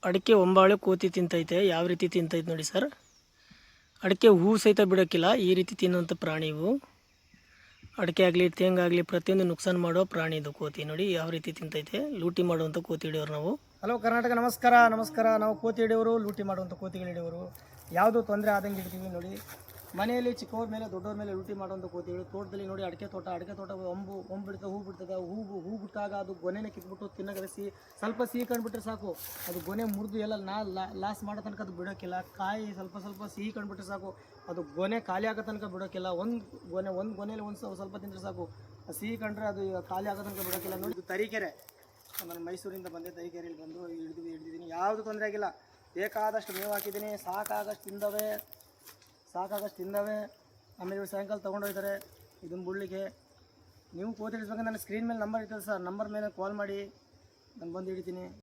ಅಡಿಕೆ ಒಂಬಾಳೆ ಕೋತಿ ತಿಂತೈತೆ. ಯಾವ ರೀತಿ ತಿಂತೈತೆ ನೋಡಿ ಸರ್. ಅಡಿಕೆ ಹೂ ಸಹಿತ ಬಿಡೋಕ್ಕಿಲ್ಲ, ಈ ರೀತಿ ತಿನ್ನುವಂಥ ಪ್ರಾಣಿ ಇವು. ಅಡಿಕೆ ಆಗಲಿ ತೆಂಗಾಗಲಿ ಪ್ರತಿಯೊಂದು ನುಕ್ಸಾನ್ ಮಾಡೋ ಪ್ರಾಣಿ ಇದು ಕೋತಿ. ನೋಡಿ ಯಾವ ರೀತಿ ತಿಂತೈತೆ. ಲೂಟಿ ಮಾಡುವಂಥ ಕೋತಿ ಹಿಡಿಯೋರು ನಾವು. ಹಲೋ ಕರ್ನಾಟಕ, ನಮಸ್ಕಾರ. ನಾವು ಕೋತಿ ಹಿಡಿಯೋರು, ಲೂಟಿ ಮಾಡುವಂಥ ಕೋತಿಗಳು ಹಿಡಿಯೋರು. ಯಾವುದೂ ತೊಂದರೆ ಆದಂಗೆ ಹಿಡ್ತೀವಿ ನೋಡಿ. ಮನೆಯಲ್ಲಿ ಚಿಕ್ಕವ್ರ ಮೇಲೆ ದೊಡ್ಡವ್ರ ಮೇಲೆ ಲೂಟಿ ಮಾಡುವಂಥ ಕೋತಿಗಳು. ತೋಟದಲ್ಲಿ ನೋಡಿ ಅಡಿಕೆ ತೋಟ ಹೂ ಬಿಡ್ತದೆ. ಹೂ ಬಿಟ್ಟಾಗ ಅದು ಗೊನೆನೇ ಕಿತ್ಬಿಟ್ಟು ತಿನ್ನೋಕೆ ಸ್ವಲ್ಪ ಸಿಹಿ ಕಂಡುಬಿಟ್ರೆ ಸಾಕು, ಅದು ಗೊನೆ ಮುರಿದು ಎಲ್ಲ ಲಾಸ್ ಮಾಡೋ ತನಕ ಅದು ಬಿಡೋಕ್ಕಿಲ್ಲ. ಕಾಯಿ ಸ್ವಲ್ಪ ಸಿಹಿ ಕಂಡುಬಿಟ್ರೆ ಸಾಕು, ಅದು ಗೊನೆ ಖಾಲಿ ಆಗೋ ತನಕ ಬಿಡೋಕ್ಕಿಲ್ಲ. ಒಂದು ಗೊನೆಯಲ್ಲಿ ಸ್ವಲ್ಪ ತಿಂದರೆ ಸಾಕು, ಸಿಹಿ ಕಂಡ್ರೆ ಅದು ಖಾಲಿ ಆಗೋ ತನಕ ಬಿಡೋಕ್ಕಿಲ್ಲ. ನೋಡಿ, ಇದು ತರೀಕೆರೆ, ನಾನು ಮೈಸೂರಿಂದ ಬಂದೆ. ತರೀಕೆರೆಯಲ್ಲಿ ಬಂದು ಹಿಡಿದಿದ್ದೀನಿ. ಯಾವುದು ತೊಂದರೆ ಆಗಿಲ್ಲ. ಬೇಕಾದಷ್ಟು ಮೇವು ಹಾಕಿದ್ದೀನಿ, ಸಾಕಾಗಷ್ಟು ತಿಂದವೆ. ಆಮೇಲೆ ಇವರು ಸಾಯಂಕಾಲ ತೊಗೊಂಡೋಗ್ತಾರೆ ಇದನ್ನು ಬಿಡ್ಲಿಕ್ಕೆ. ನೀವು ಕೋತಿ ಹಿಡಿಸ್ಬೇಕು, ನನ್ನ ಸ್ಕ್ರೀನ್ ಮೇಲೆ ನಂಬರ್ ಇರ್ತದೆ ಸರ್, ನಂಬರ್ ಮೇಲೆ ಕಾಲ್ ಮಾಡಿ, ನಾನು ಬಂದು ಹಿಡಿತೀನಿ.